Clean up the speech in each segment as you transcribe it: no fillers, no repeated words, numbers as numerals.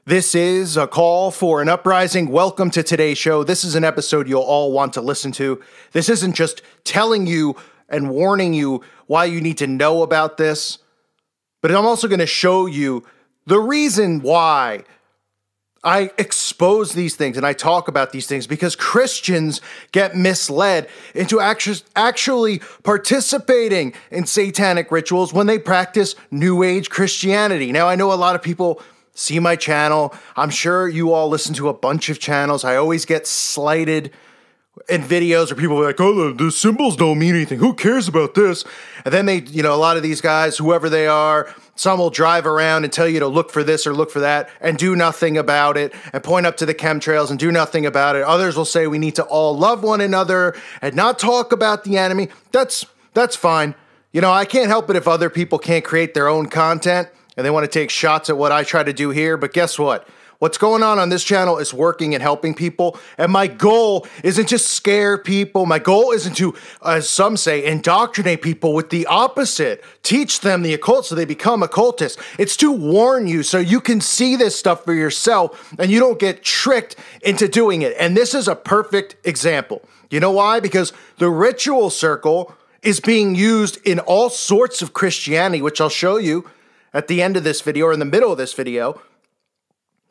This is a call for an uprising. Welcome to today's show. This is an episode you'll all want to listen to. This isn't just telling you and warning you why you need to know about this, but I'm also going to show you the reason why I expose these things and I talk about these things, because Christians get misled into actually participating in satanic rituals when they practice New Age Christianity. Now, I know a lot of people see my channel. I'm sure you all listen to a bunch of channels. I always get slighted in videos where people are like, oh, the symbols don't mean anything. Who cares about this? And then they, a lot of these guys, whoever they are, some will drive around and tell you to look for this or look for that and do nothing about it, and point up to the chemtrails and do nothing about it. Others will say we need to all love one another and not talk about the enemy. That's fine. I can't help it if other people can't create their own content and they want to take shots at what I try to do here. But guess what? What's going on this channel is working and helping people. And my goal isn't to scare people. My goal isn't to, as some say, indoctrinate people with the opposite. Teach them the occult so they become occultists. It's to warn you so you can see this stuff for yourself and you don't get tricked into doing it. And this is a perfect example. You know why? Because the ritual circle is being used in all sorts of Christianity, which I'll show you at the end of this video or in the middle of this video.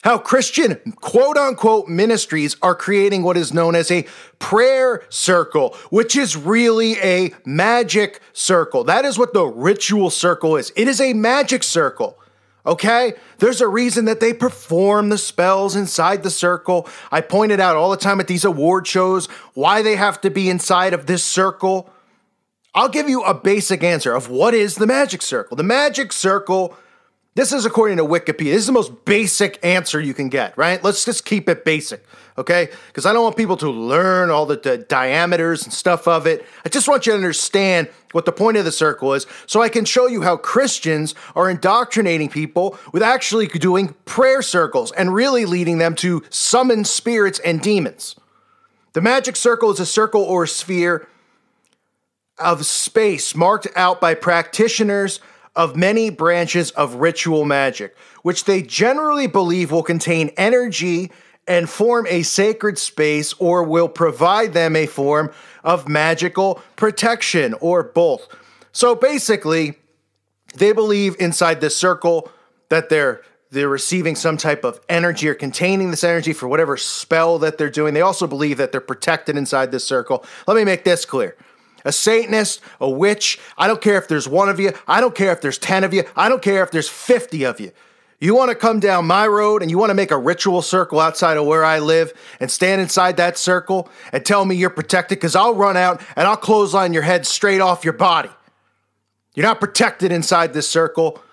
How Christian quote-unquote ministries are creating what is known as a prayer circle, which is really a magic circle. That is what the ritual circle is. It is a magic circle, okay? There's a reason that they perform the spells inside the circle. I pointed out all the time at these award shows why they have to be inside of this circle. I'll give you a basic answer of what is the magic circle. The magic circle, this is according to Wikipedia. This is the most basic answer you can get, right? Let's just keep it basic, okay? Because I don't want people to learn all the diameters and stuff of it. I just want you to understand what the point of the circle is so I can show you how Christians are indoctrinating people with actually doing prayer circles and really leading them to summon spirits and demons. The magic circle is a circle or sphere of space marked out by practitioners of many branches of ritual magic, which they generally believe will contain energy and form a sacred space, or will provide them a form of magical protection, or both. So basically, they believe inside this circle that they're receiving some type of energy or containing this energy for whatever spell that they're doing. They also believe that they're protected inside this circle. Let me make this clear. A Satanist, a witch, I don't care if there's one of you, I don't care if there's 10 of you, I don't care if there's 50 of you. You want to come down my road and you want to make a ritual circle outside of where I live and stand inside that circle and tell me you're protected, because I'll run out and I'll clothesline your head straight off your body. You're not protected inside this circle.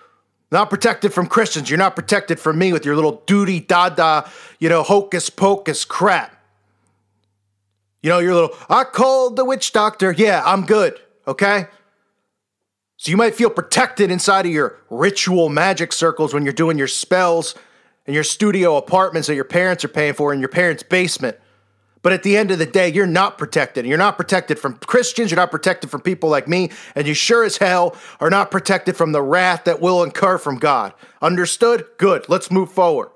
Not protected from Christians. You're not protected from me with your little doody-dada, hocus pocus crap. Your little, I called the witch doctor. Yeah, I'm good, okay? So you might feel protected inside of your ritual magic circles when you're doing your spells in your studio apartments that your parents are paying for in your parents' basement. But at the end of the day, you're not protected. You're not protected from Christians. You're not protected from people like me. And you sure as hell are not protected from the wrath that will incur from God. Understood? Good. Let's move forward.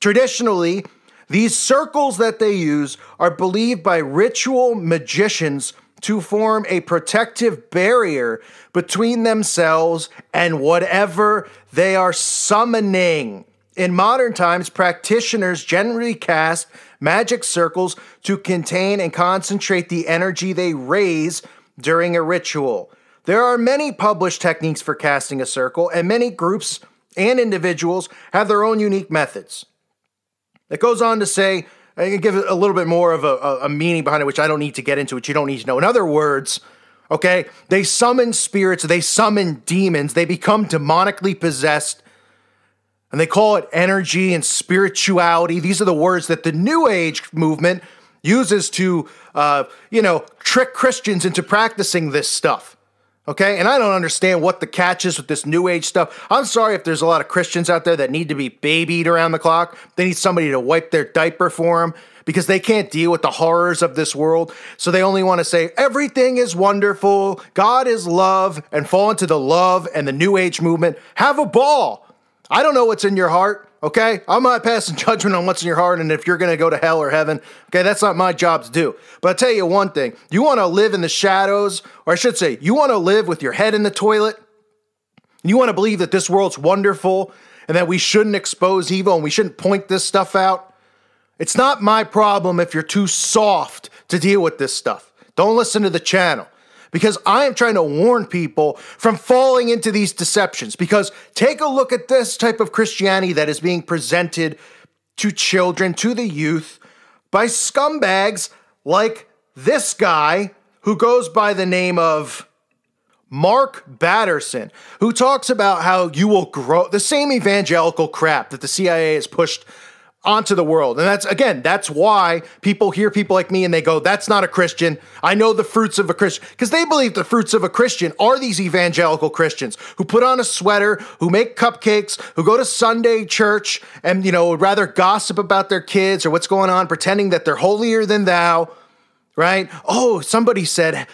Traditionally, these circles that they use are believed by ritual magicians to form a protective barrier between themselves and whatever they are summoning. In modern times, practitioners generally cast magic circles to contain and concentrate the energy they raise during a ritual. There are many published techniques for casting a circle, and many groups and individuals have their own unique methods. It goes on to say, I can give it a little bit more of a meaning behind it, which I don't need to get into, which you don't need to know. In other words, okay, they summon spirits, they summon demons, they become demonically possessed, and they call it energy and spirituality. These are the words that the New Age movement uses to, trick Christians into practicing this stuff. Okay, and I don't understand what the catch is with this New Age stuff. I'm sorry if there's a lot of Christians out there that need to be babied around the clock. They need somebody to wipe their diaper for them because they can't deal with the horrors of this world. So they only want to say, everything is wonderful, God is love, and fall into the love and the New Age movement. Have a ball. I don't know what's in your heart. Okay? I'm not passing judgment on what's in your heart and if you're going to go to hell or heaven. Okay? That's not my job to do. But I'll tell you one thing. You want to live in the shadows, or I should say, you want to live with your head in the toilet? You want to believe that this world's wonderful and that we shouldn't expose evil and we shouldn't point this stuff out? It's not my problem if you're too soft to deal with this stuff. Don't listen to the channel. Because I am trying to warn people from falling into these deceptions. Because take a look at this type of Christianity that is being presented to children, to the youth, by scumbags like this guy who goes by the name of Mark Batterson, who talks about how you will grow, the same evangelical crap that the CIA has pushed onto the world. And that's why people hear people like me and they go, that's not a Christian. I know the fruits of a Christian. Because they believe the fruits of a Christian are these evangelical Christians who put on a sweater, who make cupcakes, who go to Sunday church and, would rather gossip about their kids or what's going on, pretending that they're holier than thou. Right? Oh, somebody said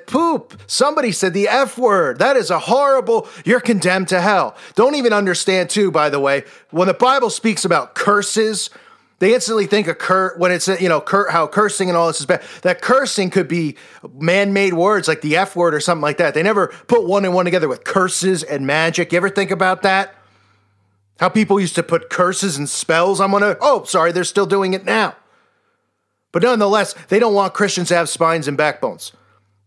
poop. Somebody said the F word. That is a horrible, you're condemned to hell. Don't even understand too, by the way, when the Bible speaks about curses, they instantly think of when it's, how cursing and all this is bad. That cursing could be man-made words like the F word or something like that. They never put one and one together with curses and magic. You ever think about that? How people used to put curses and spells on they're still doing it now. But nonetheless, they don't want Christians to have spines and backbones.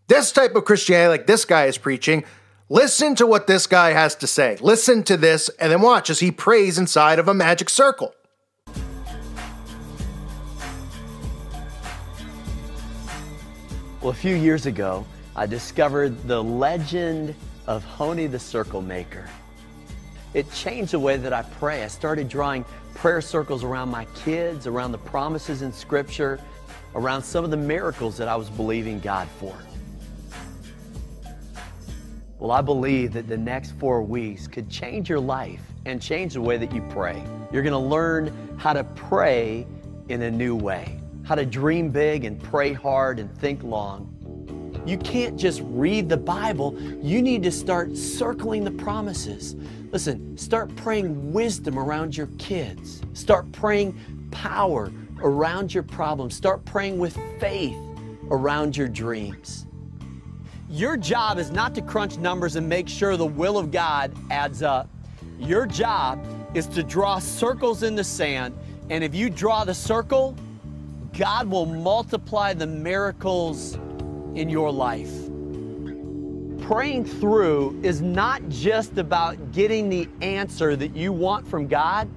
This type of Christianity, like this guy is preaching, listen to what this guy has to say. Listen to this and then watch as he prays inside of a magic circle. Well, a few years ago, I discovered the legend of Honi the Circle Maker. It changed the way that I pray. I started drawing prayer circles around my kids, around the promises in Scripture, around some of the miracles that I was believing God for. Well, I believe that the next 4 weeks could change your life and change the way that you pray. You're going to learn how to pray in a new way, how to dream big and pray hard and think long. You can't just read the Bible. You need to start circling the promises. Listen, start praying wisdom around your kids. Start praying power around your problems. Start praying with faith around your dreams. Your job is not to crunch numbers and make sure the will of God adds up. Your job is to draw circles in the sand, and if you draw the circle, God will multiply the miracles in your life. Praying through is not just about getting the answer that you want from God.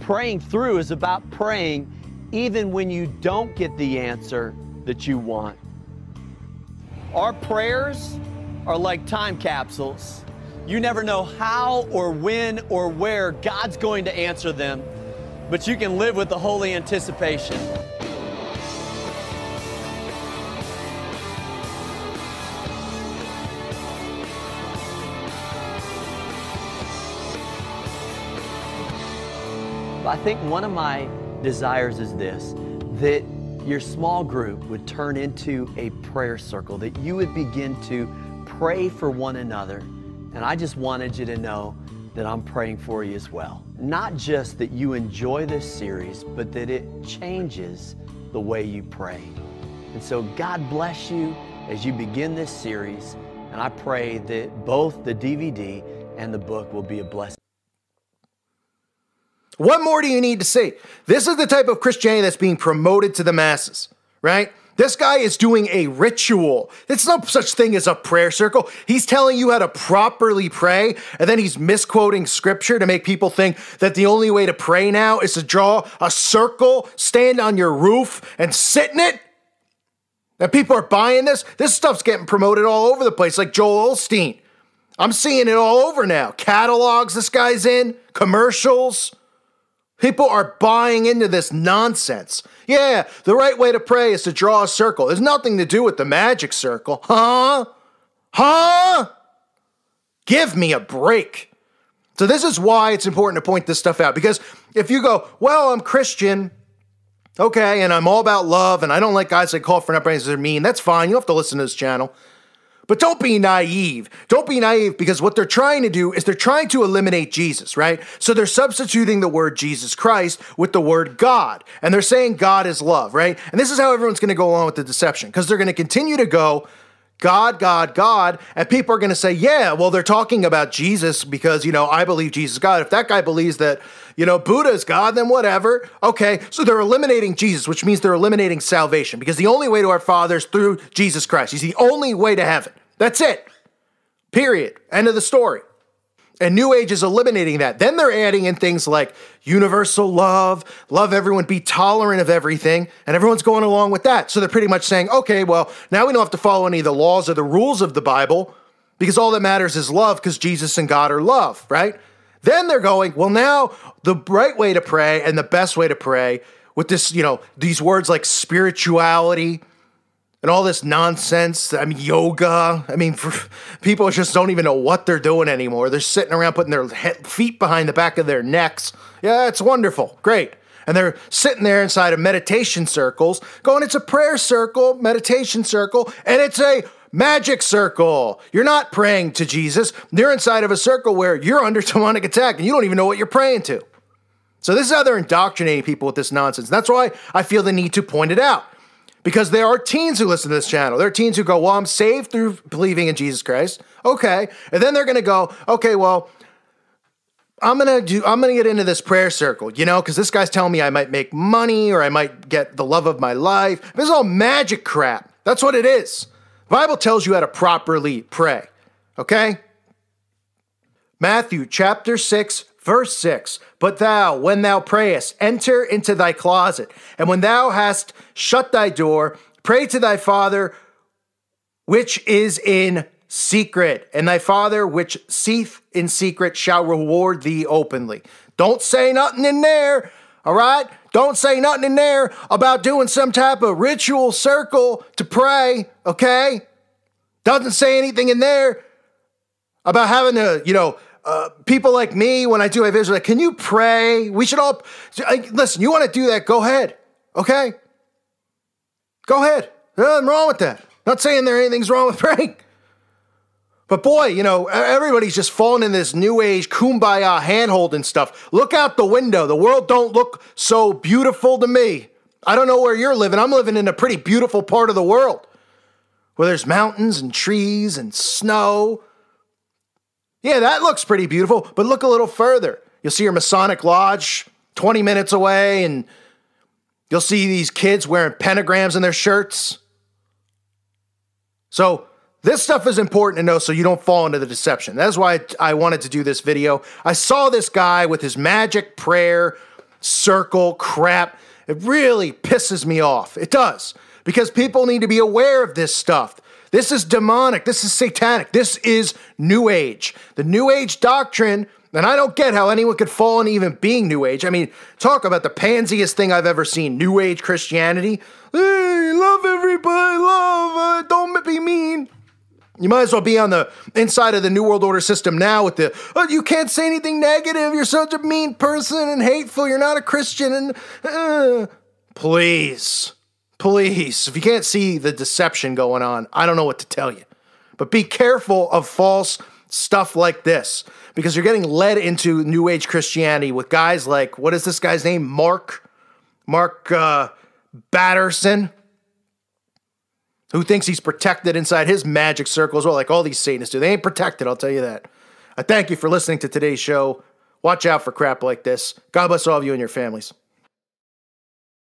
Praying through is about praying even when you don't get the answer that you want. Our prayers are like time capsules. You never know how or when or where God's going to answer them, but you can live with the holy anticipation. I think one of my desires is this, that your small group would turn into a prayer circle, that you would begin to pray for one another. And I just wanted you to know that I'm praying for you as well. Not just that you enjoy this series, but that it changes the way you pray. And so God bless you as you begin this series. And I pray that both the DVD and the book will be a blessing. What more do you need to see? This is the type of Christianity that's being promoted to the masses, right? This guy is doing a ritual. It's no such thing as a prayer circle. He's telling you how to properly pray, and then he's misquoting Scripture to make people think that the only way to pray now is to draw a circle, stand on your roof, and sit in it. And people are buying this. This stuff's getting promoted all over the place, like Joel Osteen. I'm seeing it all over now. Catalogs this guy's in, commercials. People are buying into this nonsense. Yeah, the right way to pray is to draw a circle. There's nothing to do with the magic circle. Huh? Give me a break. So this is why it's important to point this stuff out. Because if you go, well, I'm Christian, okay, and I'm all about love, and I don't like guys that call for an uprising, they're mean, that's fine. You don't have to listen to this channel. But don't be naive. Don't be naive, because what they're trying to do is they're trying to eliminate Jesus, right? So they're substituting the word Jesus Christ with the word God. And they're saying God is love, right? And this is how everyone's going to go along with the deception, because they're going to continue to go, God, God, God. And people are going to say, yeah, well, they're talking about Jesus because, I believe Jesus is God. If that guy believes that, Buddha is God, then whatever. Okay, so they're eliminating Jesus, which means they're eliminating salvation, because the only way to our Father is through Jesus Christ. He's the only way to heaven. That's it. Period. End of the story. And New Age is eliminating that. Then they're adding in things like universal love everyone, be tolerant of everything, and everyone's going along with that. So they're pretty much saying, okay, well, now we don't have to follow any of the laws or the rules of the Bible, because all that matters is love, because Jesus and God are love, right? Then they're going, well, now the right way to pray and the best way to pray with this, these words like spirituality and all this nonsense. Yoga. People just don't even know what they're doing anymore. They're sitting around putting their feet behind the back of their necks. Yeah, it's wonderful. Great. And they're sitting there inside of meditation circles going, it's a prayer circle, meditation circle, and it's a magic circle. You're not praying to Jesus. They're inside of a circle where you're under demonic attack and you don't even know what you're praying to. So this is how they're indoctrinating people with this nonsense. That's why I feel the need to point it out. Because there are teens who listen to this channel. There are teens who go, well, I'm saved through believing in Jesus Christ. Okay. And then they're going to go, okay, well, I'm going to get into this prayer circle, because this guy's telling me I might make money or I might get the love of my life. This is all magic crap. That's what it is. The Bible tells you how to properly pray. Okay? Matthew chapter 6, verse 6. But thou, when thou prayest, enter into thy closet, and when thou hast shut thy door, pray to thy Father which is in secret, and thy Father which seeth in secret shall reward thee openly. Don't say nothing in there, all right? Don't say nothing in there about doing some type of ritual circle to pray, okay? Doesn't say anything in there about having to, people like me, when I do my videos, like, can you pray? We should all, listen, you want to do that, go ahead, okay? Go ahead. There's nothing wrong with that. Not saying anything's wrong with praying. But boy, everybody's just falling in this new age kumbaya hand-holding stuff. Look out the window. The world don't look so beautiful to me. I don't know where you're living. I'm living in a pretty beautiful part of the world where there's mountains and trees and snow. Yeah, that looks pretty beautiful, but look a little further. You'll see your Masonic Lodge 20 minutes away, and you'll see these kids wearing pentagrams in their shirts. So this stuff is important to know so you don't fall into the deception. That's why I wanted to do this video. I saw this guy with his magic prayer circle crap. It really pisses me off. It does, because people need to be aware of this stuff. This is demonic. This is satanic. This is New Age. The New Age doctrine, and I don't get how anyone could fall into even being New Age. Talk about the pansiest thing I've ever seen. New Age Christianity. Hey, love everybody, love, don't be mean. You might as well be on the inside of the New World Order system now with you can't say anything negative. You're such a mean person and hateful. You're not a Christian. And please. If you can't see the deception going on, I don't know what to tell you. But be careful of false stuff like this, because you're getting led into New Age Christianity with guys like, what is this guy's name? Mark Batterson, who thinks he's protected inside his magic circle as well, like all these Satanists do. They ain't protected, I'll tell you that. I thank you for listening to today's show. Watch out for crap like this. God bless all of you and your families.